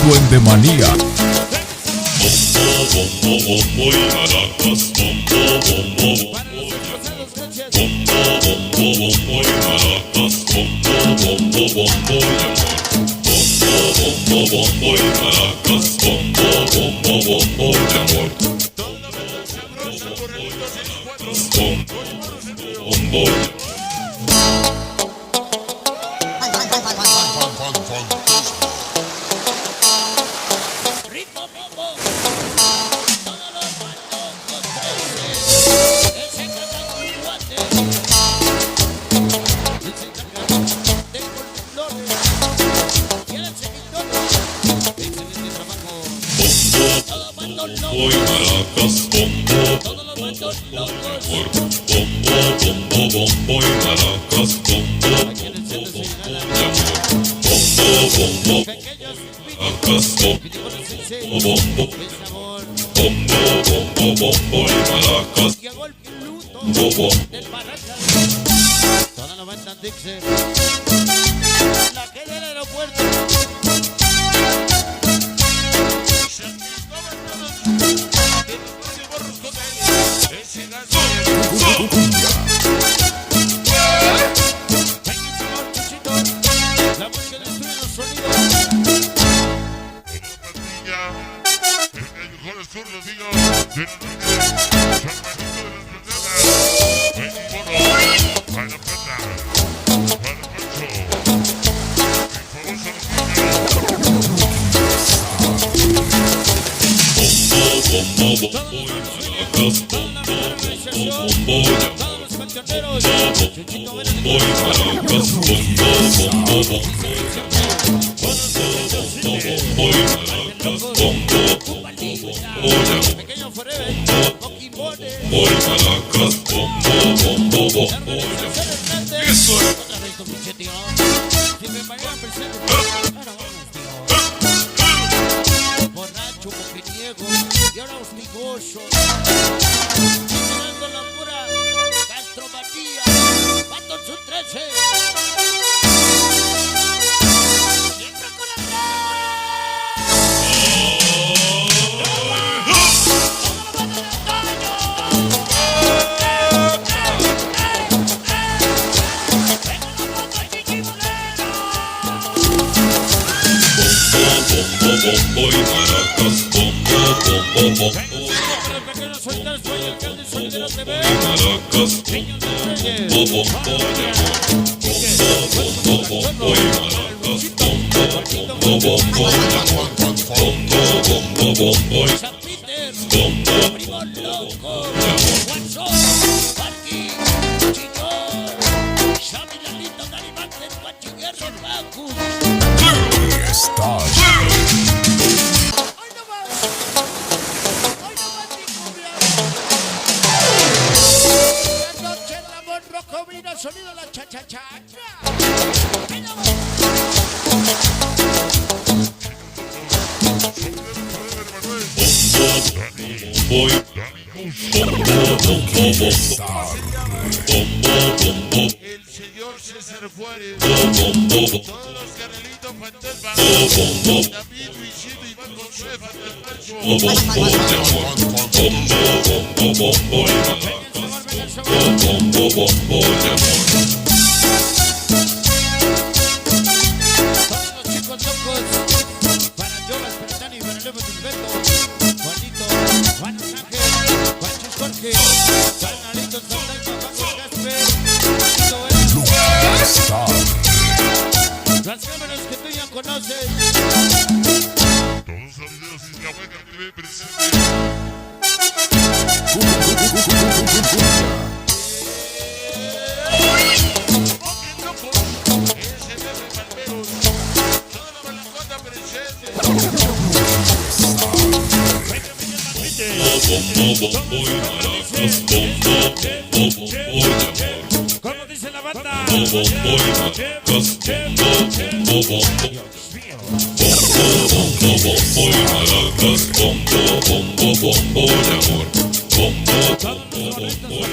Duende Manía. Bombo, bombo y maracas. Bombo, bombo, bombo, bombo, bombo y maracas. Bombo, bombo, bombo y amor. Bombo, bombo, bombo y maracas. Bombo, bombo, bombo y amor. Bombo, bombo. Bombo y maracas, bombo, bombo, bombo y maracas, bombo, bombo, bombo, maracas, bombo, bombo y maracas, bombo. Toda la banda Dixie, la que del aeropuerto. La música de Estilo, Sonido. El mejor esfuerzo, digo, de la noche. San Martín de las borracho, mujeriego y ahora hostigoso. Tirando la pura gastromatía. Pato en su 13. Siempre con la Bombo y maracas, bombo, bombo, bombo. pequeños solteros, soy el alcalde soltero TV. Maracas, bombo, bombo y amor. Bombo, bombo y maracas, bombo, bombo, bombo y amor. Bombo, bombo, bombo y San Peter, bombo, primo loco, Guanzo, Parky, Chino, Xavi, Lalito, Garibante, Guachiguerro, Bacu. Combina sonido la cha-cha-cha. El señor César Juárez, todos los carnalitos fantasmas, David, Luisito, Iván Consuelo, Todos los chicos locos, para Jonas, para Dani, para Leo Beto, Juanito, Juan Ángel, Juanchis Jorge, Carnalito, Santana, Paco Casper, las cámaras que tú ya conoces. todos los videos y la buena TV presente. Como dice la banda. Bombo y maracas. Bombo y maracas. Bombo de amor. Bombo y maracas. Bombo de amor.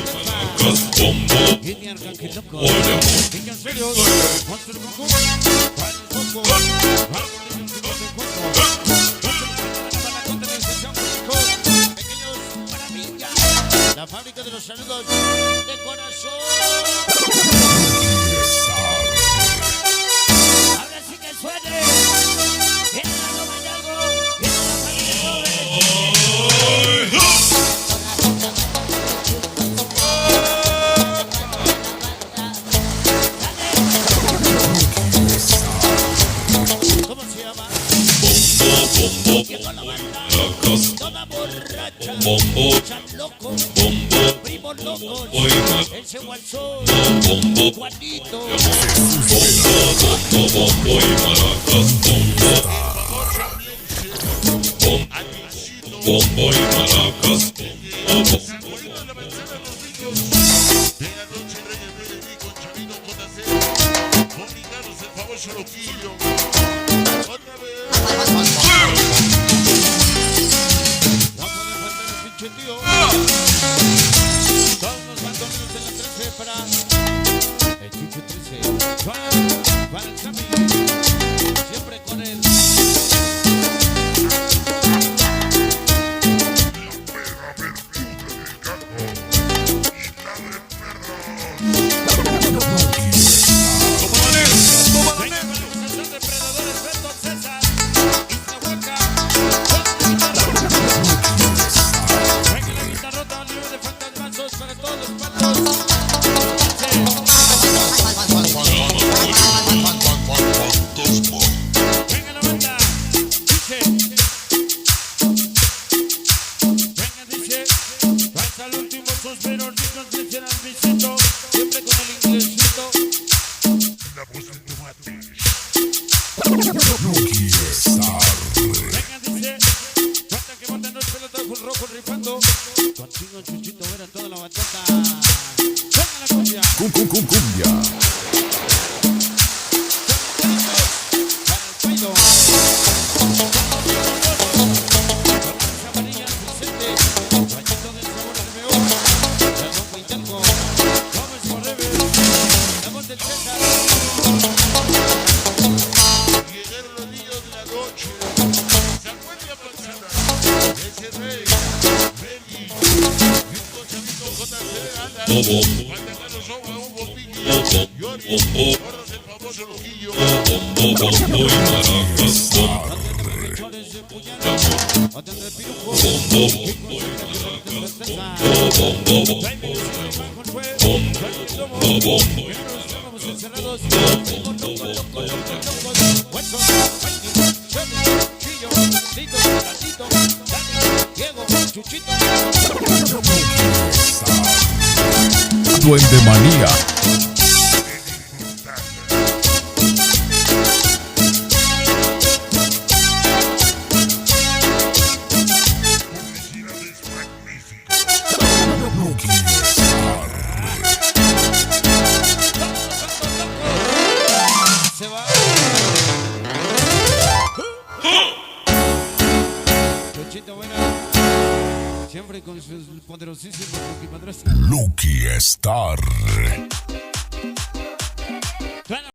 La fábrica de los saludos de corazón. Ahora sí que suene. Viene la nueva Hidalgo. Viene la familia joven. ¿Cómo se llama? Bombo Llegó la banda. maracas. Toda borracha. Bombo. Loco, Bombo. primos locos, ese guanzón, Juanito, Bombo y maracas. Bombo y maracas. todos los bandoneros de la 13 para el Chicho 13, para el Sammy, siempre con él. Contigo, Chuchito, ver a toda la batata. Venga la cumbia. Cumbia. Para el Paido. Zaparillas, Vicente. Guachito del sabor del Meón. El Bombo y Talco. Gómez Forever. La voz del César. Llegaron los niños de la noche. ¿Se acuerdan, pasada? Ese rey. Bombo. Bombo y maracas. Duende Manía. Se va. Chuchito buena. Siempre con sus poderosísimos madrastros. Lucky Star.